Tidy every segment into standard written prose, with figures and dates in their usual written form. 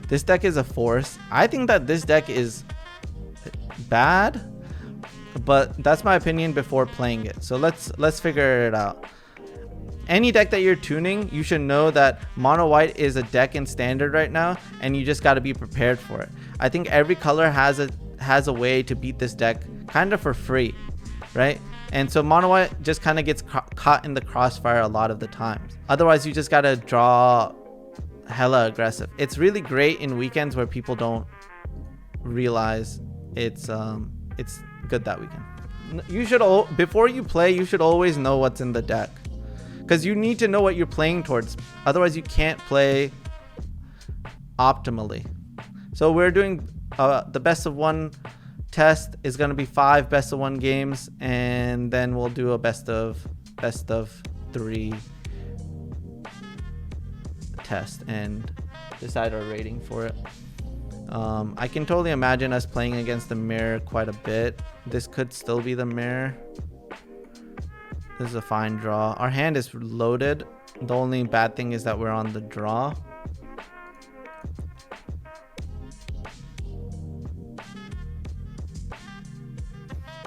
This deck is a force. I think that this deck is bad, but that's my opinion before playing it. So let's figure it out. Any deck that you're tuning, you should know that mono white is a deck in standard right now, and you just got to be prepared for it. I think every color has a way to beat this deck kind of for free, right? And so mono white just kind of gets caught in the crossfire a lot of the times. Otherwise, you just got to draw hella aggressive. It's really great in weekends where people don't realize it's good that weekend. You should before you play, you should always know what's in the deck, because you need to know what you're playing towards. Otherwise, you can't play optimally. So we're doing the best of one test is going to be 5 best of 1 games, and then we'll do a best of 3 test and decide our rating for it. I can totally imagine us playing against the mirror quite a bit. This could still be the mirror. This is a fine draw. Our hand is loaded. The only bad thing is that we're on the draw.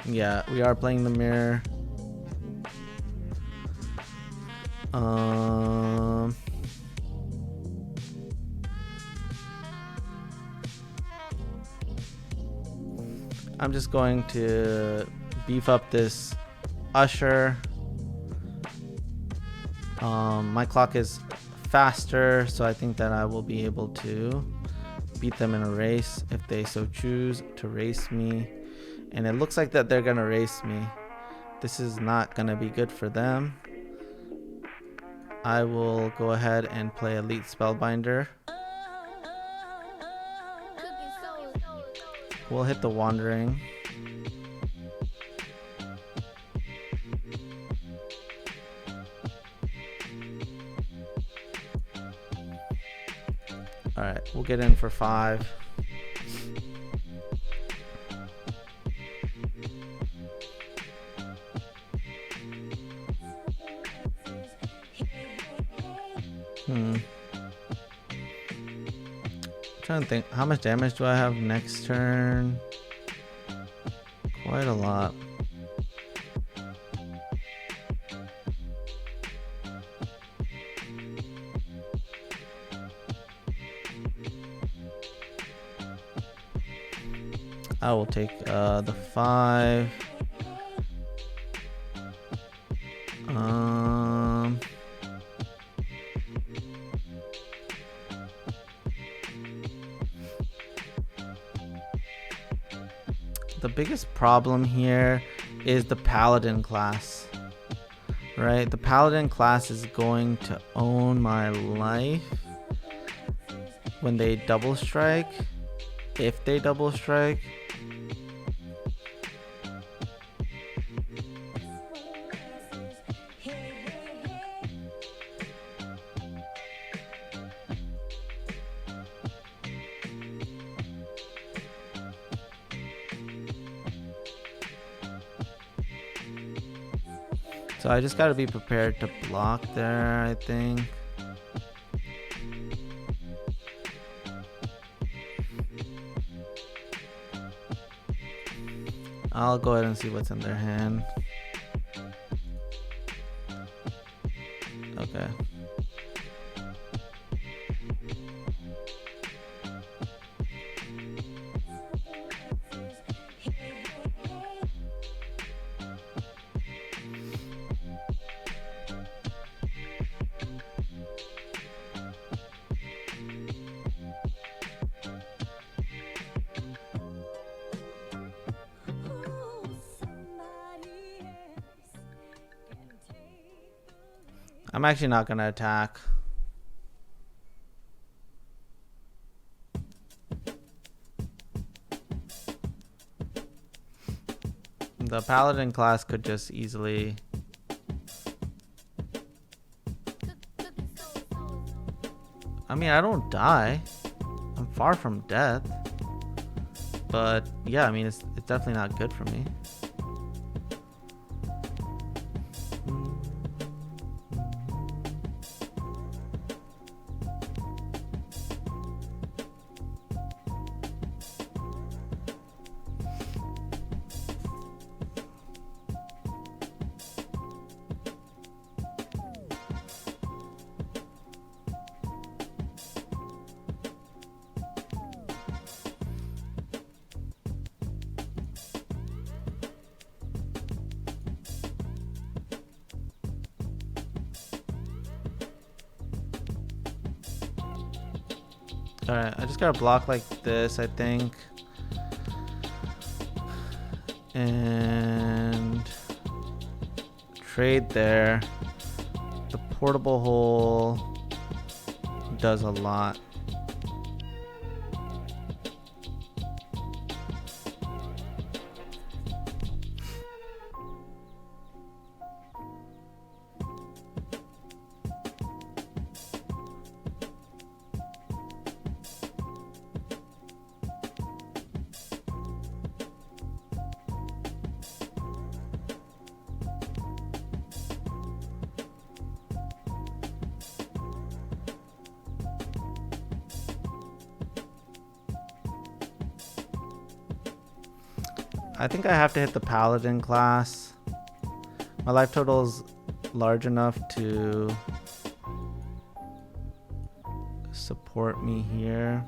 Yeah, we are playing the mirror. I'm just going to beef up this Usher. My clock is faster, so I think that I will be able to beat them in a race if they so choose to race me. And it looks like that they're gonna race me. This is not gonna be good for them. I will go ahead and play Elite Spellbinder. We'll hit the Wandering. Alright, we'll get in for 5. Trying to think, how much damage do I have next turn? Quite a lot. I will take the 5. The biggest problem here is the Paladin class, right? The Paladin class is going to own my life when they double strike, if they double strike. So I just got to be prepared to block there, I think. I'll go ahead and see what's in their hand. Okay. I'm actually not going to attack. The Paladin class could just easily... I mean, I don't die. I'm far from death. But yeah, I mean, it's definitely not good for me. Alright, I just gotta block like this, I think. And trade there. The portable hole does a lot. I think I have to hit the paladin class. My life total is large enough to support me here.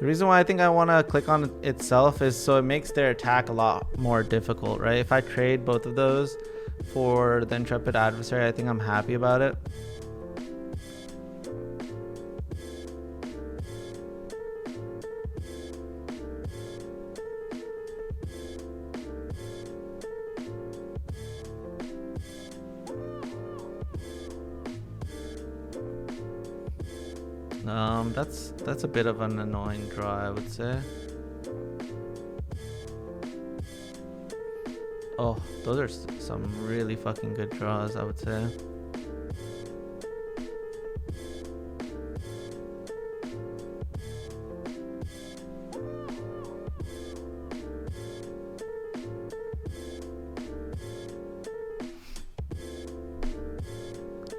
The reason why I think I want to click on it itself is so it makes their attack a lot more difficult, right? If I trade both of those for the Intrepid Adversary, I think I'm happy about it. That's a bit of an annoying draw, I would say. Oh, those are some really fucking good draws, I would say.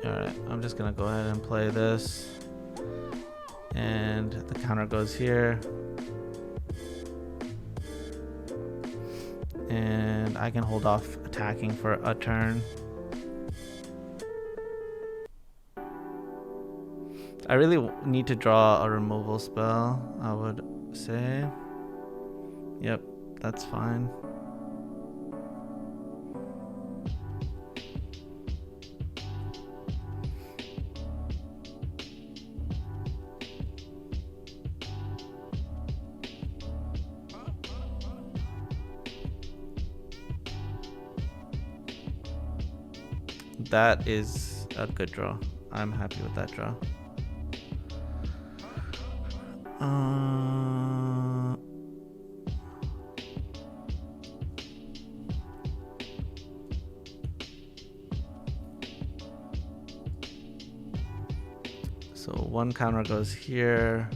Alright, I'm just gonna go ahead and play this. And the counter goes here. And I can hold off attacking for a turn. I really need to draw a removal spell, I would say. Yep, that's fine. That is a good draw. I'm happy with that draw. So one counter goes here.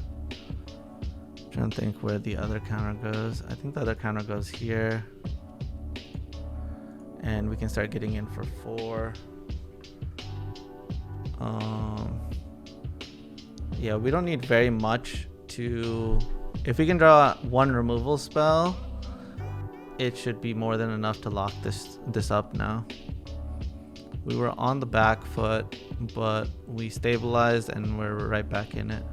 Trying to think where the other counter goes. I think the other counter goes here. And we can start getting in for 4. Yeah, we don't need very much to... If we can draw one removal spell, it should be more than enough to lock this up now. We were on the back foot, but we stabilized and we're right back in it.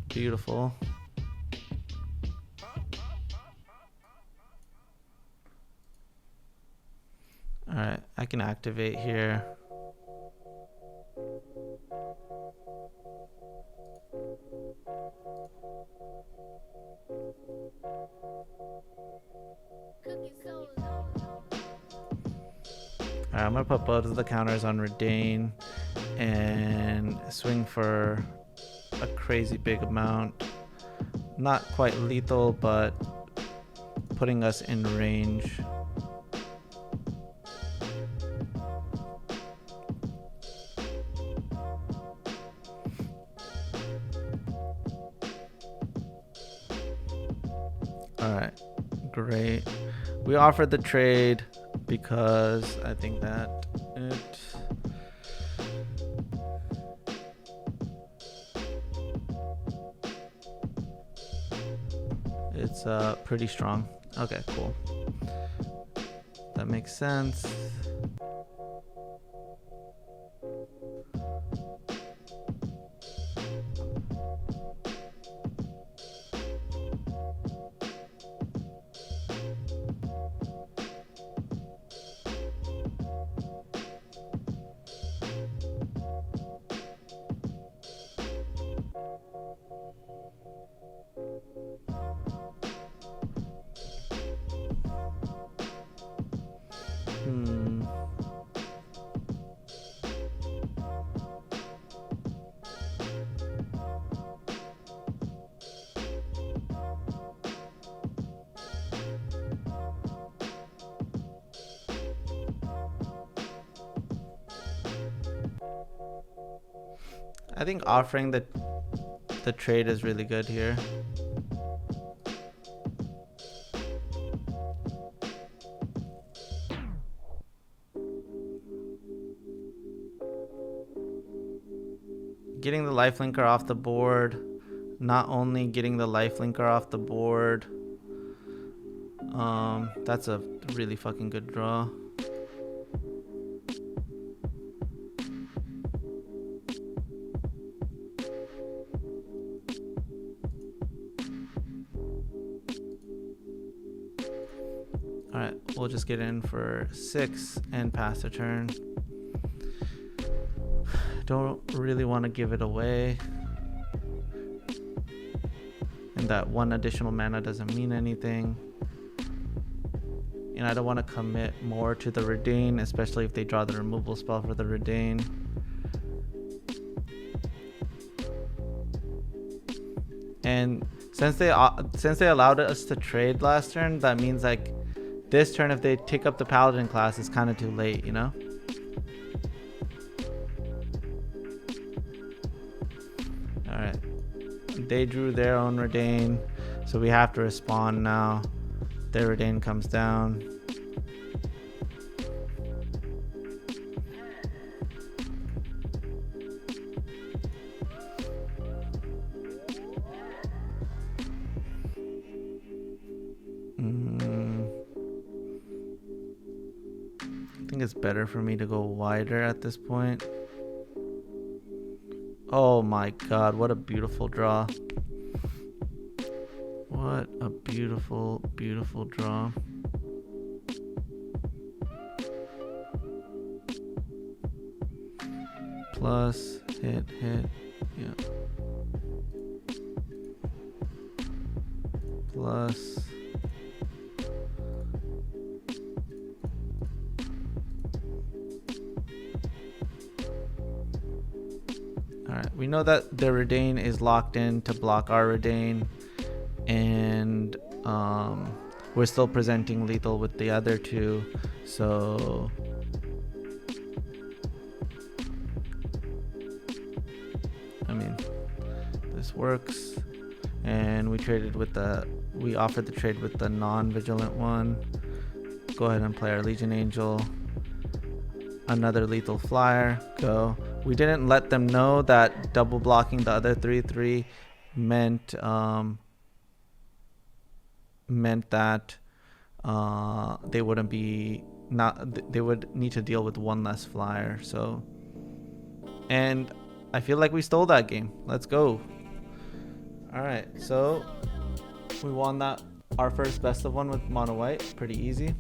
Beautiful. All right, I can activate here. All right, I'm gonna put both of the counters on Redain and swing for a crazy big amount. Not quite lethal, but putting us in range. Alright, great. We offered the trade because I think that it's pretty strong. Okay, cool. That makes sense. I think offering the trade is really good here. Getting the lifelinker off the board. Not only getting the lifelinker off the board. That's a really fucking good draw. Alright, we'll just get in for 6 and pass the turn. Don't really want to give it away. And that 1 additional mana doesn't mean anything. And I don't want to commit more to the Redain, especially if they draw the removal spell for the Redain. And since they allowed us to trade last turn, that means like this turn, if they take up the Paladin class, it's kind of too late, you know? Alright. They drew their own Redain, so we have to respond now. Their Redain comes down. I think it's better for me to go wider at this point. Oh my god, what a beautiful draw. What a beautiful, beautiful draw. Plus, hit, yeah. Plus. Alright, we know that the Redain is locked in to block our Redain, and we're still presenting lethal with the other two, so I mean, this works. And we offered the trade with the non-vigilant one. Go ahead and play our Legion Angel. Another lethal flyer. Go. We didn't let them know that double blocking the other 3/3 meant that they wouldn't be they would need to deal with one less flyer. So, and I feel like we stole that game. Let's go. All right, so we won our first best of one with mono white. Pretty easy.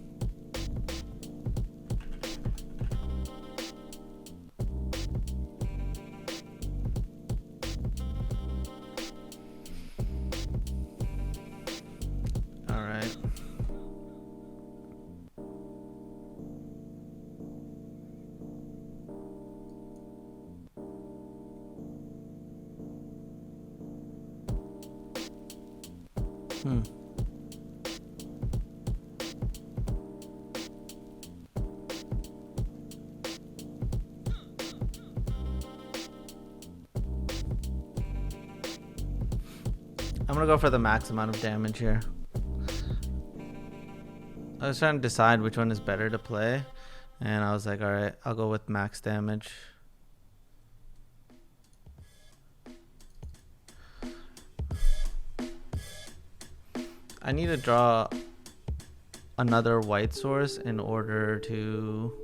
All right. I'm gonna go for the max amount of damage here. I was trying to decide which one is better to play, and I was like, alright, I'll go with max damage. I need to draw another white source in order to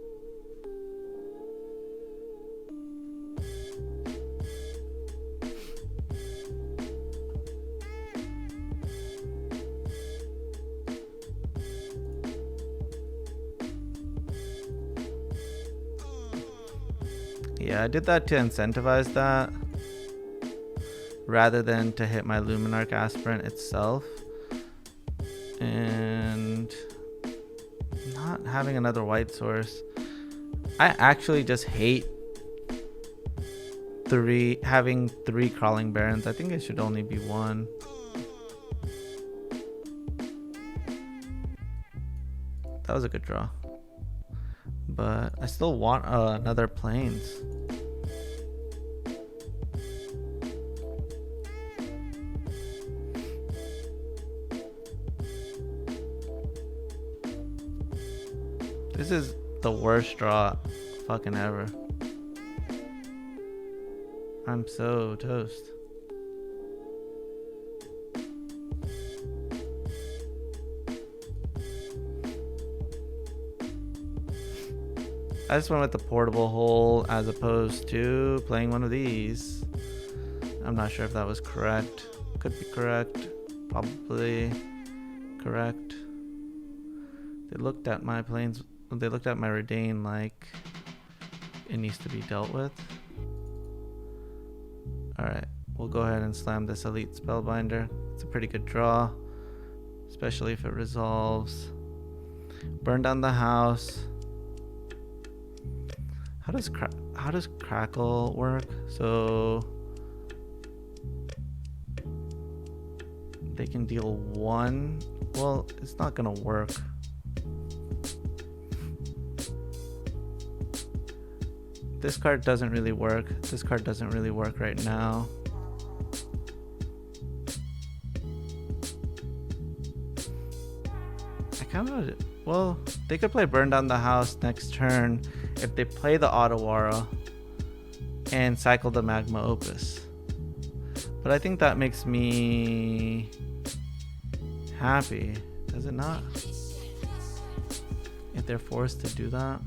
yeah, I did that to incentivize that rather than to hit my Luminarch Aspirant itself. And not having another white source, I actually just hate having three Crawling Barons. I think it should only be one. That was a good draw, but I still want another Plains. This is the worst draw fucking ever. I'm so toast. I just went with the portable hole as opposed to playing one of these. I'm not sure if that was correct. Could be correct. Probably correct. They looked at my Plains. They looked at my Redain like it needs to be dealt with. Alright, we'll go ahead and slam this Elite Spellbinder. It's a pretty good draw, especially if it resolves. Burn down the house. How does Crackle work? So they can deal one. Well, it's not gonna work. This card doesn't really work. This card doesn't really work right now. I kind of, well, they could play Burn Down the House next turn if they play the Otawara and cycle the Magma Opus. But I think that makes me happy, does it not? If they're forced to do that.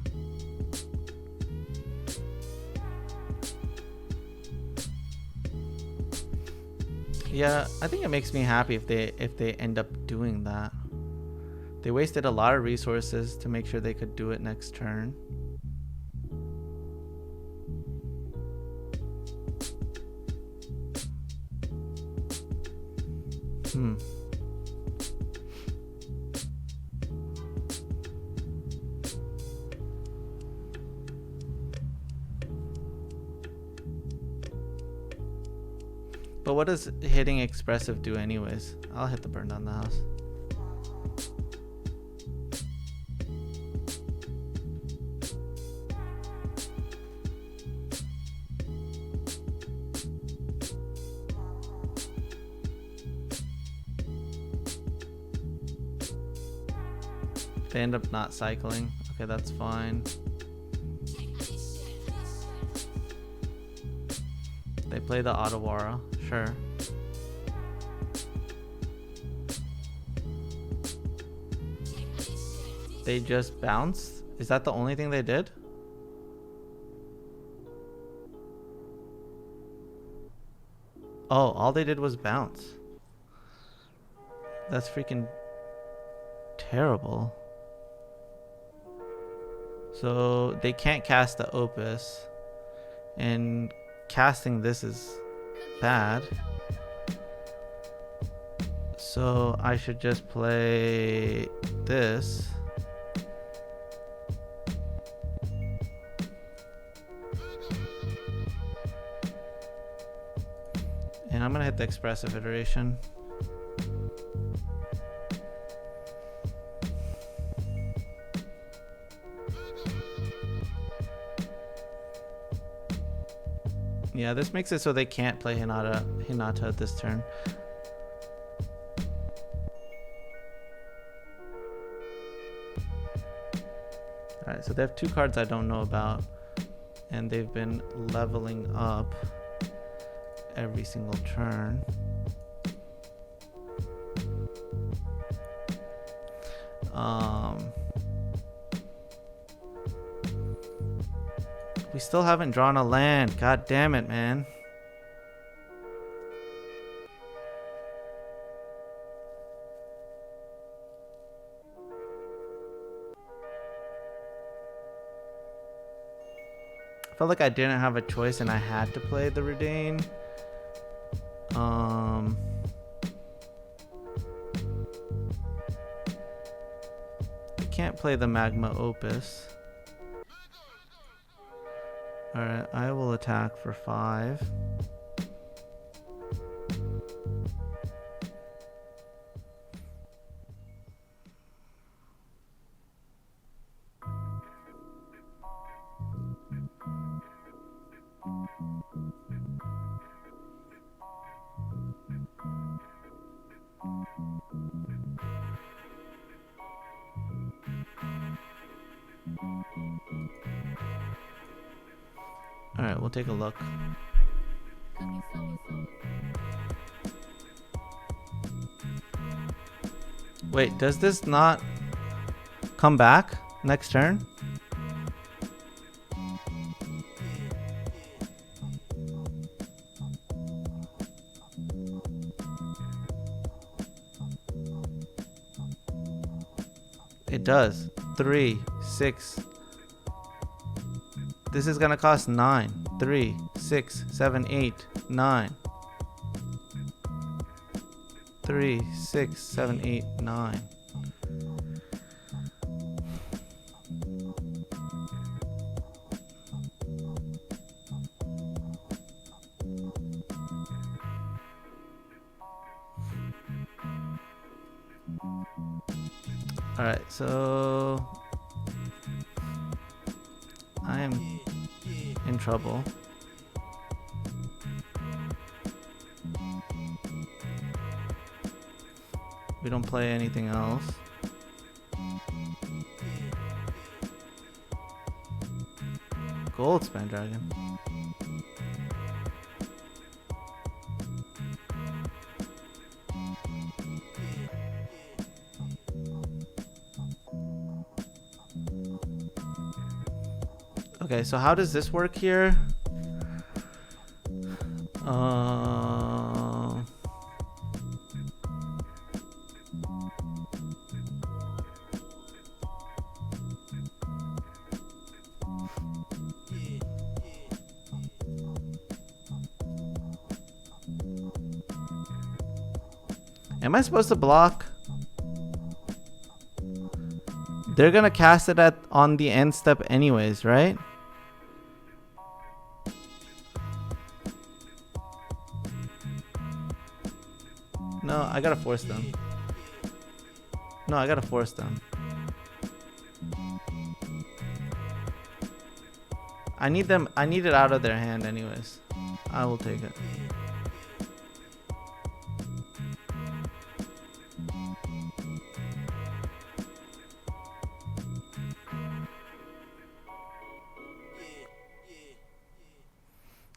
Yeah, I think it makes me happy if they end up doing that. They wasted a lot of resources to make sure they could do it next turn. But what does hitting Expressive do anyways? I'll hit the Burn Down the House. They end up not cycling. Okay, that's fine. They play the Otawara, sure. They just bounced? Is that the only thing they did? Oh, all they did was bounce. That's freaking terrible. So they can't cast the Opus, and casting this is bad. So I should just play this. And I'm gonna hit the Expressive iteration. Yeah, this makes it so they can't play Hinata this turn. Alright, so they have 2 cards I don't know about. And they've been leveling up every single turn. We still haven't drawn a land. God damn it, man. I felt like I didn't have a choice and I had to play the Redain. I can't play the Magma Opus. Alright, I will attack for 5. Alright, we'll take a look. Wait, does this not come back next turn? It does. 3, 6. This is gonna cost 9. 3, 6, 7, 8, 9. 3, 6, 7, 8, 9. Alright, so I am in trouble. We don't play anything else. Gold Span Dragon. Okay, so how does this work here? Am I supposed to block? They're gonna cast it on the end step anyways, right? No, I gotta force them. No, I gotta force them. I need it out of their hand anyways. I will take it.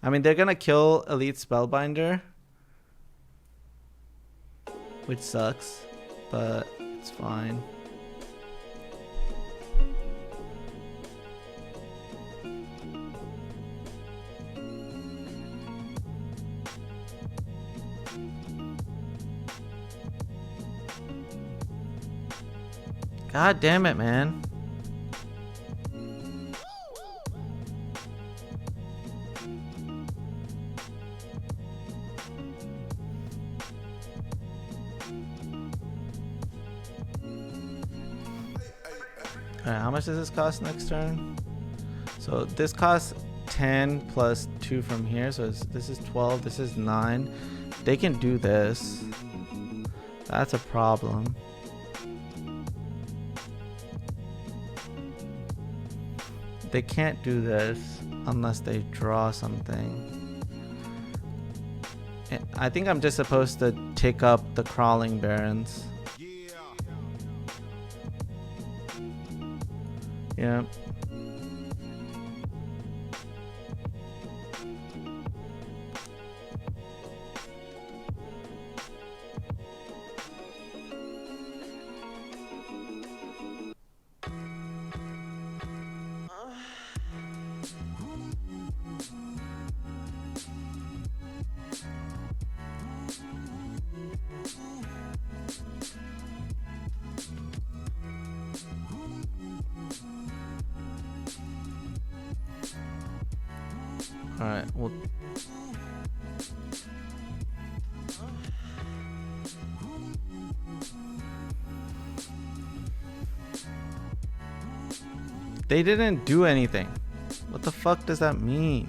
I mean, they're gonna kill Elite Spellbinder, which sucks, but it's fine. God damn it, man. Alright, how much does this cost next turn? So this costs 10 plus 2 from here. So this is 12. This is 9. They can do this. That's a problem. They can't do this unless they draw something. I think I'm just supposed to take up the Crawling Barrens. Yeah. All right. Well. They didn't do anything. What the fuck does that mean?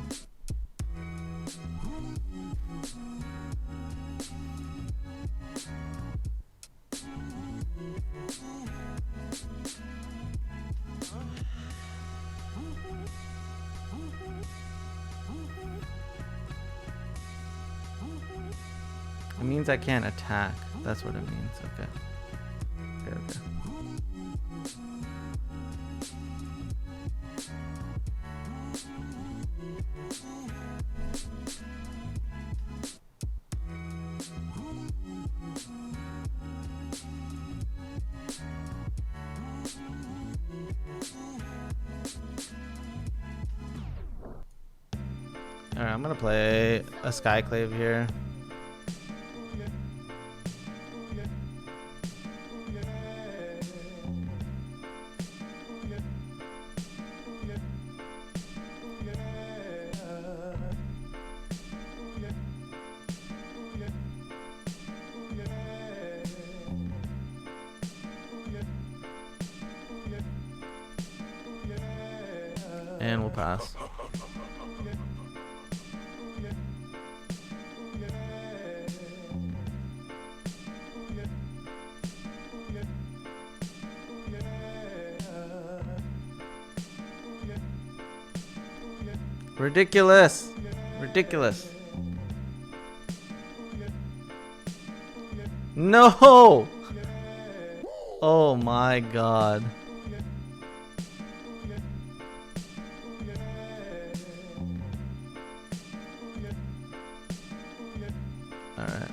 It means I can't attack. That's what it means. Okay. Okay, okay. Alright, I'm gonna play a Skyclave here. And we'll pass. Ridiculous. Ridiculous. No. Oh my god. All right.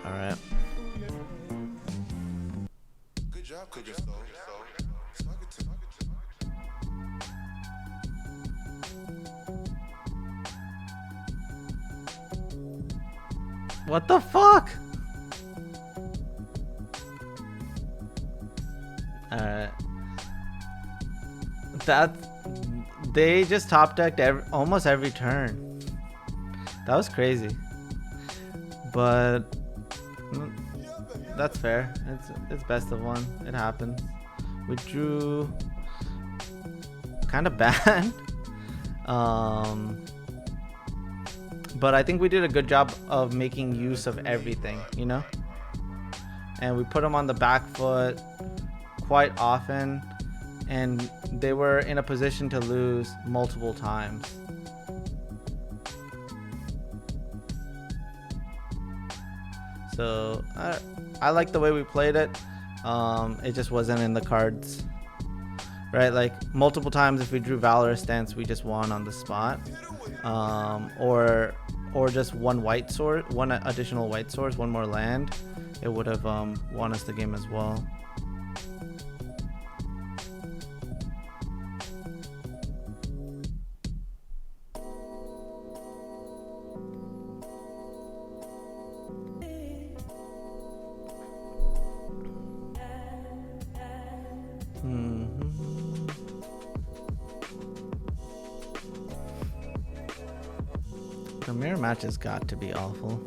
All right. Good job, Cookie Soul. What the fuck? All right. That they just top decked almost every turn. That was crazy. But that's fair. It's best of one. It happens. We drew kind of bad. But I think we did a good job of making use of everything, you know? And we put them on the back foot quite often, and they were in a position to lose multiple times. So I like the way we played it. It just wasn't in the cards, right? Like multiple times if we drew Valorous Stance, we just won on the spot. Or just one additional white source, one more land, it would have won us the game as well. The mirror match has got to be awful.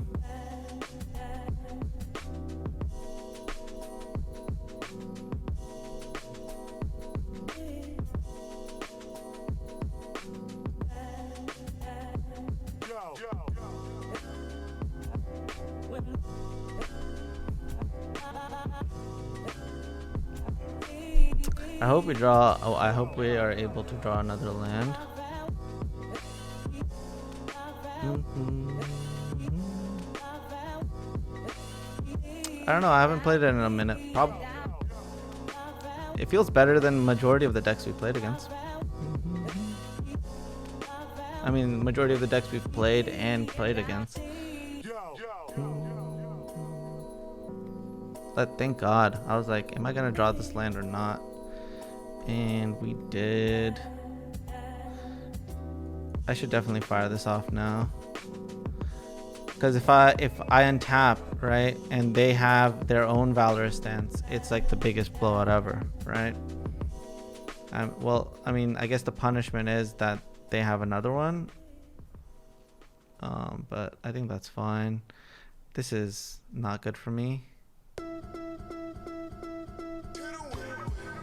I hope we draw. Oh, I hope we are able to draw another land. I don't know. I haven't played it in a minute. It feels better than majority of the decks we played against. I mean, majority of the decks we've played against. But thank God. I was like, am I gonna draw this land or not? And we did. I should definitely fire this off now. Because if I untap, right, and they have their own Valorous Stance, it's like the biggest blowout ever, right? Well, I mean, I guess the punishment is that they have another one. But I think that's fine. This is not good for me.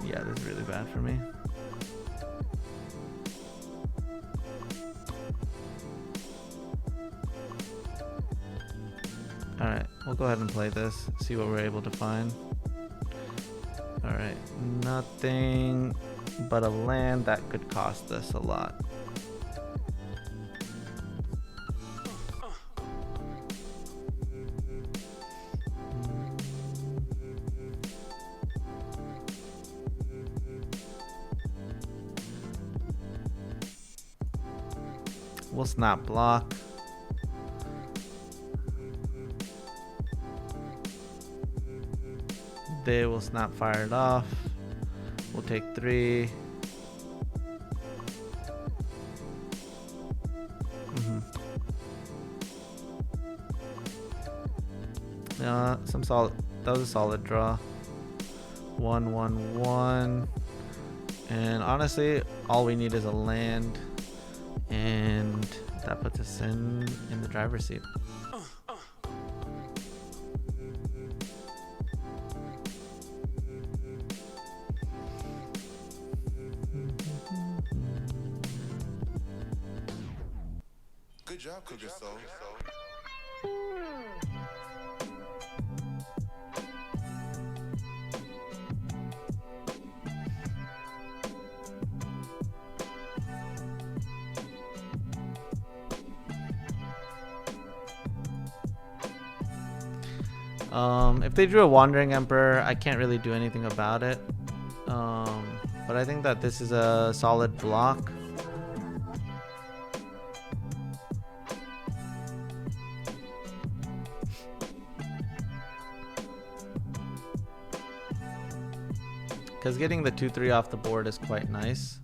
Yeah, this is really bad for me. Alright, we'll go ahead and play this, see what we're able to find. Alright, nothing but a land that could cost us a lot. We'll snap block. They will snap fire it off. We'll take 3. Yeah, some solid. That was a solid draw. 1/1/1, and honestly, all we need is a land, and that puts us in the driver's seat. Good job, Cooker Soul. If they drew a Wandering Emperor, I can't really do anything about it. But I think that this is a solid block. Because getting the 2/3 off the board is quite nice.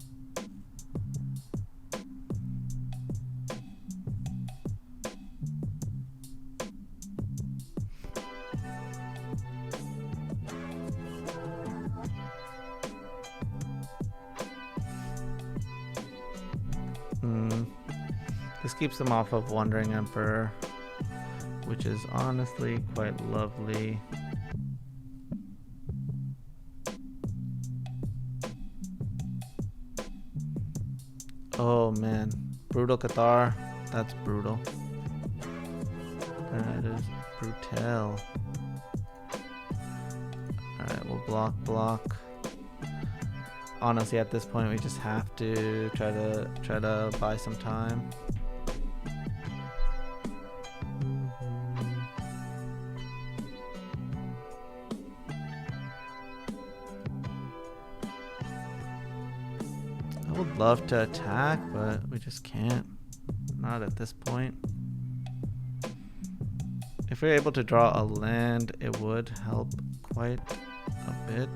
This keeps them off of Wandering Emperor, which is honestly quite lovely. Oh man, Brutal Cathar, that's brutal. That is brutal. Alright, we'll block. Honestly, at this point, we just have to try to buy some time. I would love to attack, but we just can't. Not at this point. If we're able to draw a land, it would help quite a bit.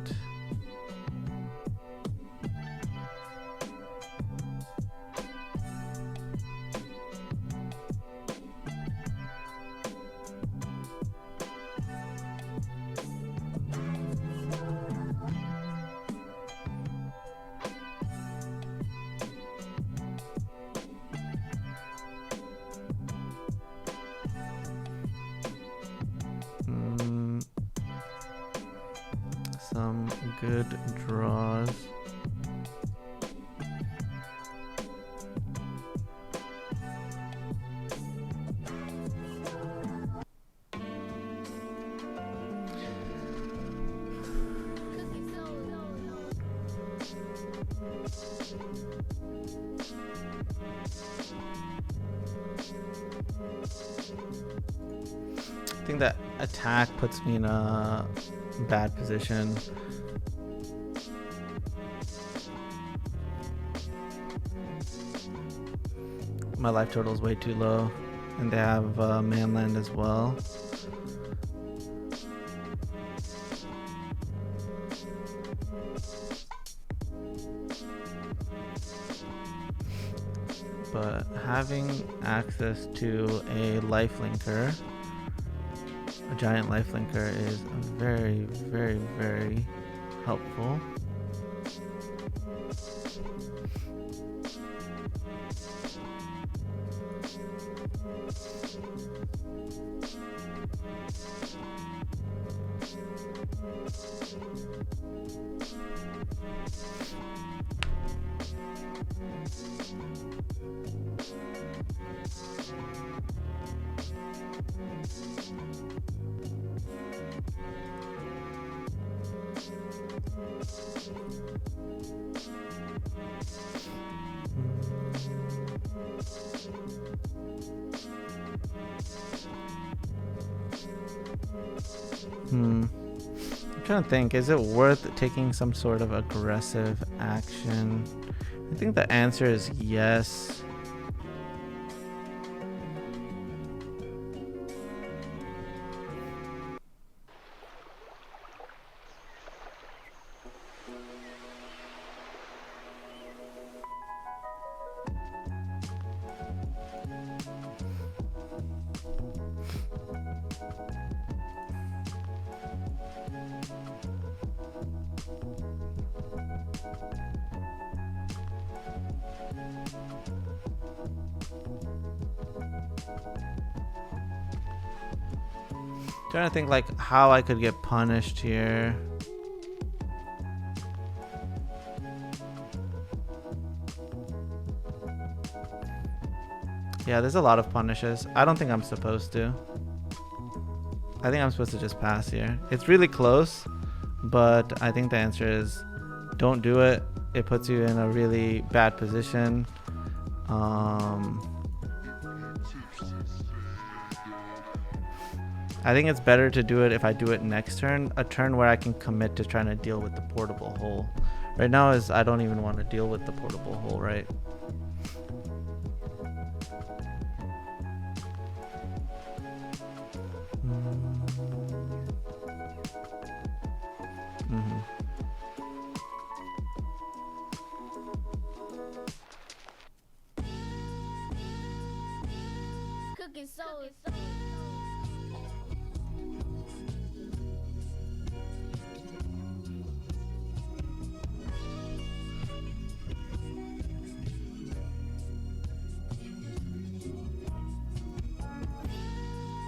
Some good draws. I think that attack puts me in a bad position. My life total is way too low, and they have manland as well. But having access to a lifelinker, a giant lifelinker, is very, very, very helpful. I'm trying to think, is it worth taking some sort of aggressive action? I think the answer is yes. Trying to think like how I could get punished here. Yeah, there's a lot of punishes. I don't think I'm supposed to. I think I'm supposed to just pass here. It's really close, but I think the answer is don't do it. It puts you in a really bad position. I think it's better to do it if I do it next turn, a turn where I can commit to trying to deal with the portable hole. Right now is I don't even want to deal with the portable hole, right? Cooking soul.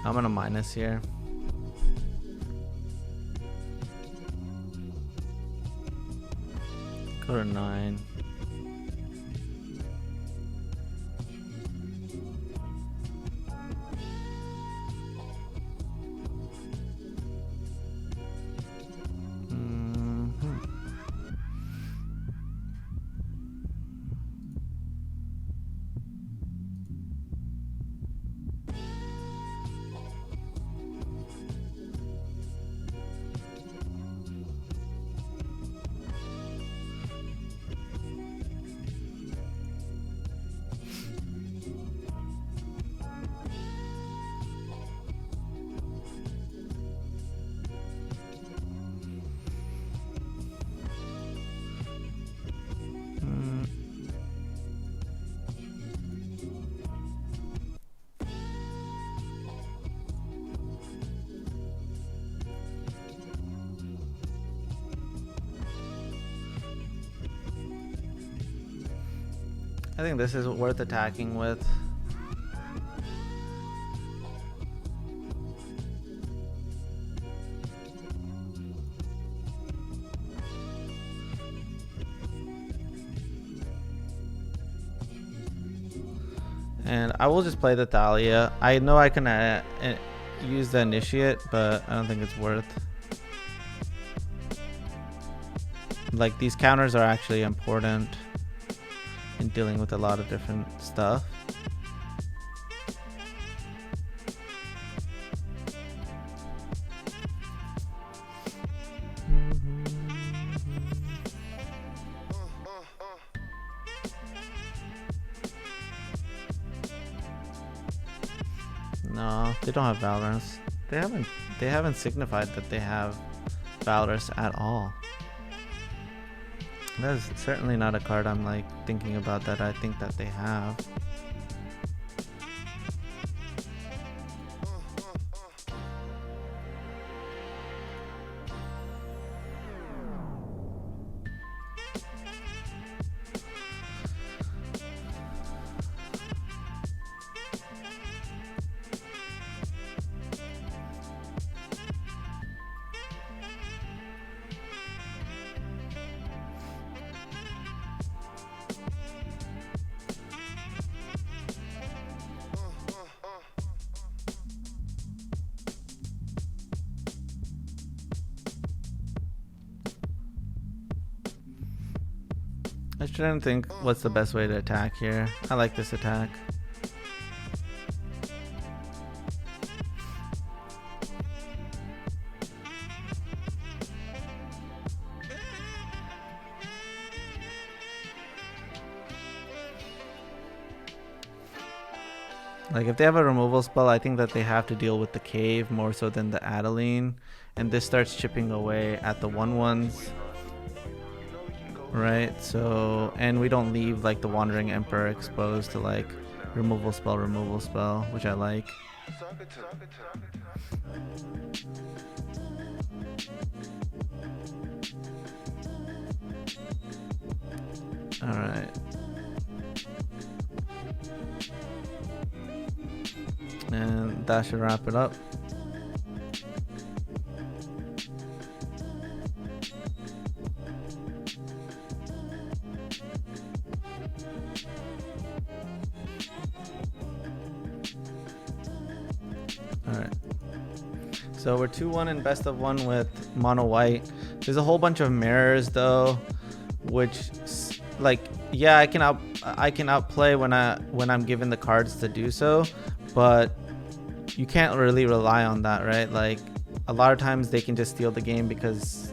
I'm gonna minus here. Go to 9. think this is worth attacking with. And I will just play the Thalia. I know I can use the Initiate, but I don't think it's worth. Like, these counters are actually important in dealing with a lot of different stuff. No, they don't have Valorous. They haven't signified that they have Valorous at all. That is certainly not a card I'm like thinking about that I think that they have. I shouldn't think what's the best way to attack here. I like this attack. Like, if they have a removal spell, I think that they have to deal with the cave more so than the Adeline. And this starts chipping away at the 1/1s. Right, so, and we don't leave like the Wandering Emperor exposed to like removal spell, which I like. Alright. And that should wrap it up. Alright. So we're 2-1 in best of 1 with mono white. There's a whole bunch of mirrors though, which like, yeah, I can outplay when I'm given the cards to do so, but you can't really rely on that, right? Like, a lot of times they can just steal the game because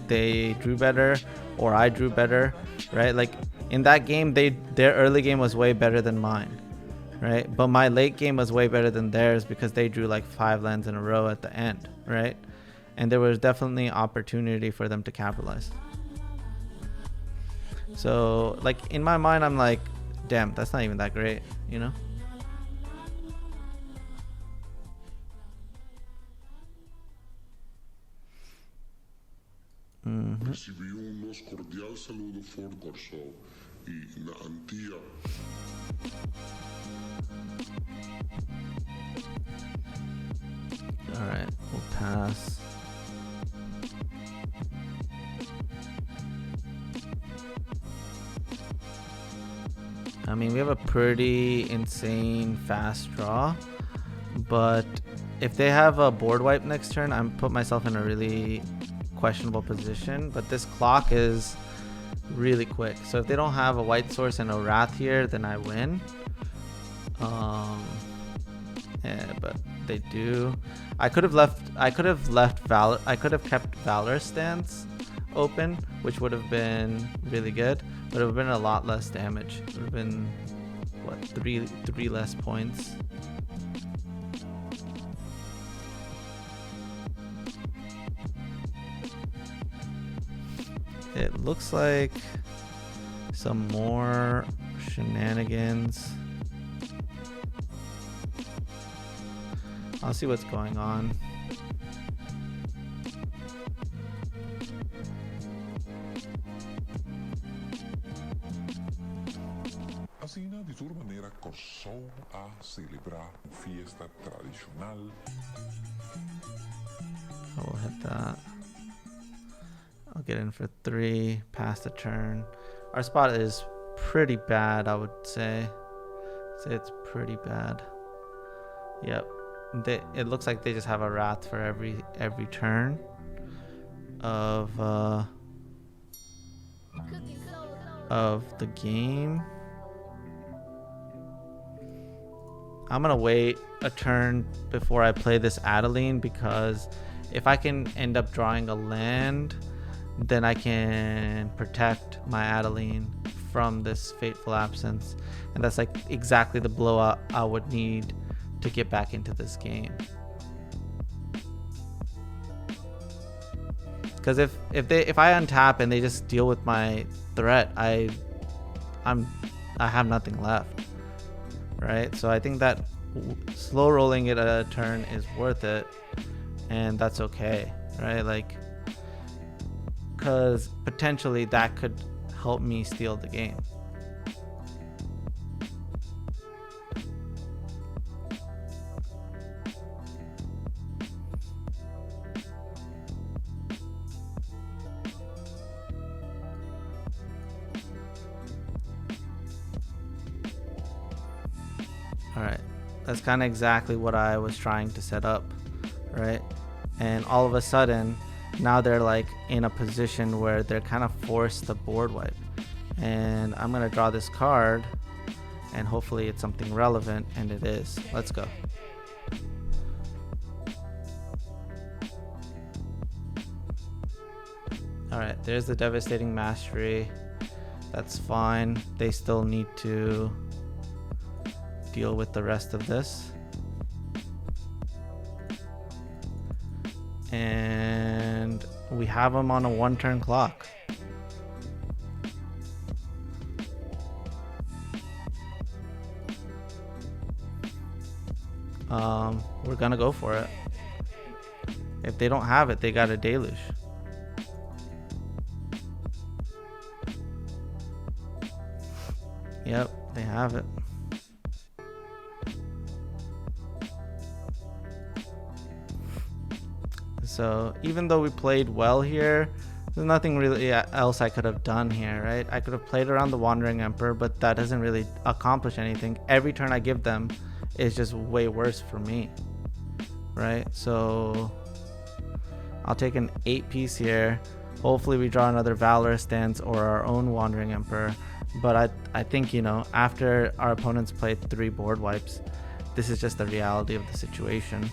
they drew better or I drew better, right? Like, in that game, their early game was way better than mine, right? But my late game was way better than theirs because they drew like 5 lands in a row at the end, right? And there was definitely opportunity for them to capitalize. So, like, in my mind, I'm like, damn, that's not even that great, you know? Recibí un más cordial saludo for Corso y na Antía. Alright, we'll pass. I mean, we have a pretty insane fast draw, but if they have a board wipe next turn, I'm put myself in a really questionable position. But this clock is really quick, so if they don't have a white source and a wrath here, then I win. Yeah, but they do. I could have kept Valor stance open, which would have been really good, but it would have been a lot less damage. It would have been, what, three less points. It looks like some more shenanigans. I'll see what's going on. celebra fiesta tradicional. I will hit that. I'll get in for 3, pass the turn. Our spot is pretty bad, I would say. It's pretty bad. Yep. It looks like they just have a wrath for every turn of the game. I'm gonna wait a turn before I play this Adeline, because if I can end up drawing a land, then I can protect my Adeline from this Fateful Absence, and that's like exactly the blowout I would need to get back into this game. Because if I untap and they just deal with my threat, I have nothing left, right? So I think that slow rolling it a turn is worth it, and that's okay, right? Like, because potentially that could help me steal the game. Alright, that's kind of exactly what I was trying to set up, right? And all of a sudden, now they're like in a position where they're kind of forced to board wipe. And I'm going to draw this card, and hopefully it's something relevant, and it is. Let's go. Alright, there's the Devastating Mastery. That's fine. They still need to deal with the rest of this. And we have them on a 1-turn clock. We're gonna go for it. If they don't have it, they got a deluge. Yep, they have it. So even though we played well here, there's nothing really else I could have done here, right? I could have played around the Wandering Emperor, but that doesn't really accomplish anything. Every turn I give them is just way worse for me, right? So I'll take an 8-piece here. Hopefully we draw another Valorous Stance or our own Wandering Emperor. But I think, you know, after our opponents played 3 board wipes, this is just the reality of the situation.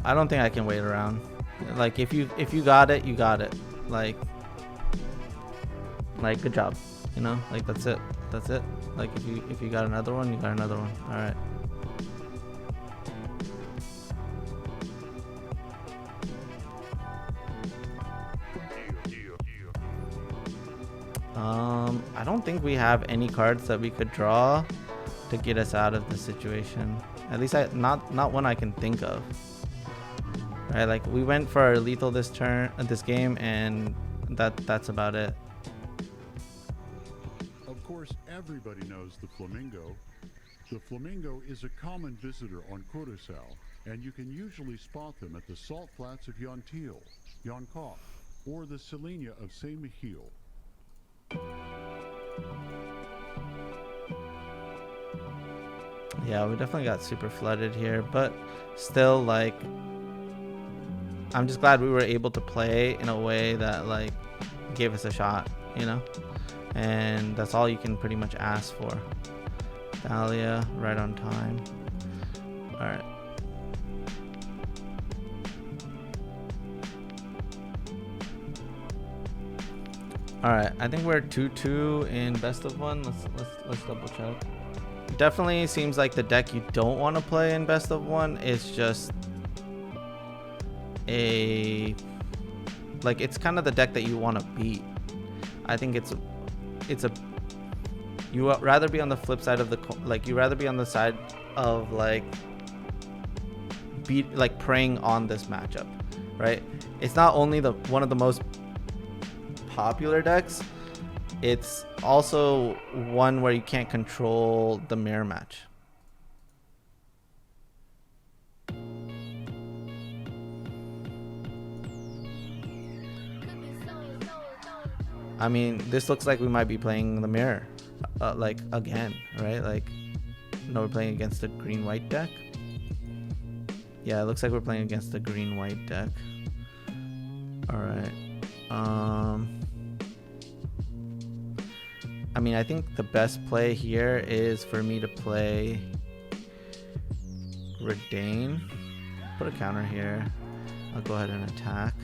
I don't think I can wait around. Like if you got it, you got it. Like good job. You know, like that's it. That's it. Like if you got another one, you got another one. All right. I don't think we have any cards that we could draw to get us out of the situation. At least not one I can think of. Right, like we went for our lethal this game, and that's about it. Of course, everybody knows the flamingo. The flamingo is a common visitor on Curaçao, and you can usually spot them at the salt flats of Yantil, Yankop, or the Selenia of Saint Michiel. Yeah, we definitely got super flooded here, but still, like, I'm just glad we were able to play in a way that like gave us a shot, you know, and that's all you can pretty much ask for. Dahlia, right on time. All right. All right, I think we're 2-2 in best of one. Let's double check. Definitely seems like the deck you don't want to play in best of one is just it's kind of the deck that you want to beat. I think you would rather be on the flip side of you rather be on the side of preying on this matchup, right? It's not only one of the most popular decks, it's also one where you can't control the mirror match. I mean, this looks like we might be playing the mirror again, right? No, we're playing against the green-white deck. Yeah, it looks like we're playing against the green-white deck. All right. I mean, I think the best play here is for me to play Redain. Put a counter here. I'll go ahead and attack.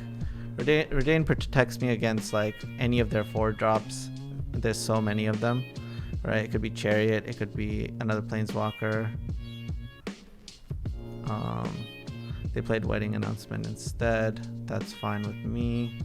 Redain protects me against any of their 4-drops. There's so many of them, right? It could be Chariot. It could be another Planeswalker. They played Wedding Announcement instead. That's fine with me.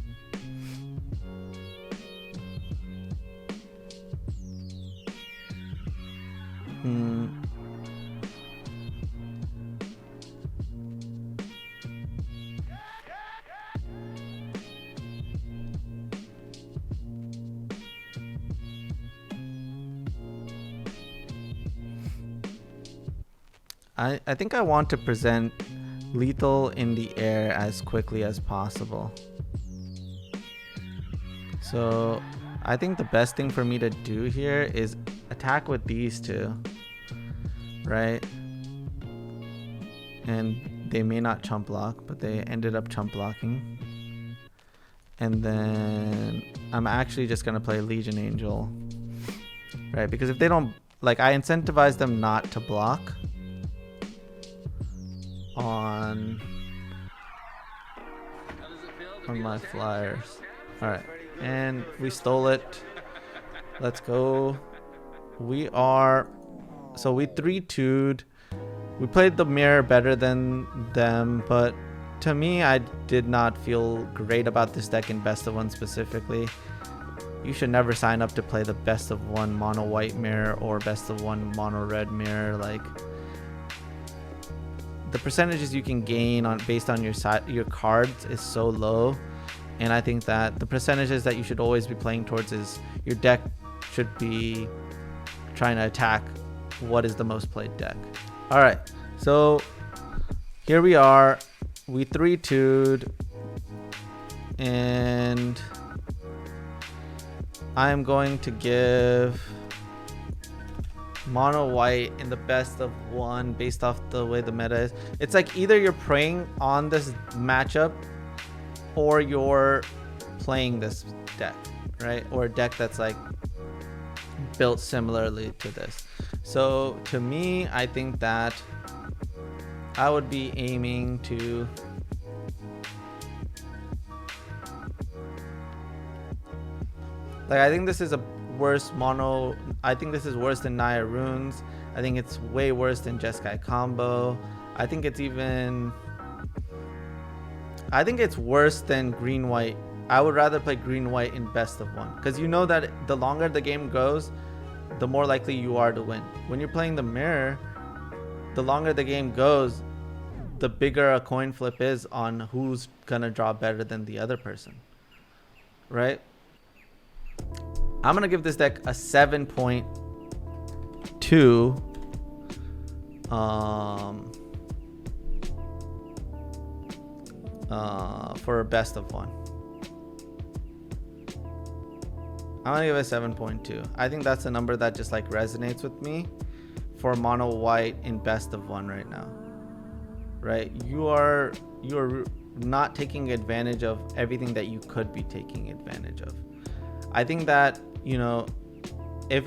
I think I want to present lethal in the air as quickly as possible. So I think the best thing for me to do here is attack with these two, right? And they may not chump block, but they ended up chump blocking. And then I'm actually just gonna play Legion Angel, right? Because if they don't, I incentivize them not to block on my flyers. All right, and we stole it. Let's go. We 3-2'd. We played the mirror better than them, but to me, I did not feel great about this deck in best of one specifically. You should never sign up to play the best of one mono white mirror or best of one mono red mirror. The percentages you can gain based on your cards is so low, and I think that the percentages that you should always be playing towards is your deck should be trying to attack what is the most played deck. All right, so here we are. We 3-2'd, and I'm going to give mono white in the best of one based off the way the meta is. It's either you're preying on this matchup or you're playing this deck, right? Or a deck that's built similarly to this. So to me, I think that I would be aiming to I think this is a worse mono. I think this is worse than Naya Runes. I think it's way worse than Jeskai combo. I think it's worse than green white. I would rather play green white in best of one, because you know that the longer the game goes, the more likely you are to win. When you're playing the mirror, the longer the game goes, the bigger a coin flip is on who's gonna draw better than the other person, right? I'm gonna give this deck a 7.2 for a best of one. I'm gonna give it a 7.2. I think that's a number that just resonates with me for mono white in best of one right now, right? You're not taking advantage of everything that you could be taking advantage of. I think that, you know, if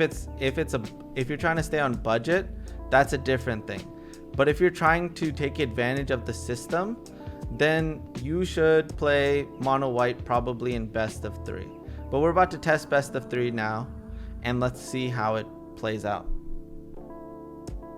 you're trying to stay on budget, that's a different thing. But if you're trying to take advantage of the system, then you should play mono white probably in best of 3. But we're about to test best of 3 now, and let's see how it plays out.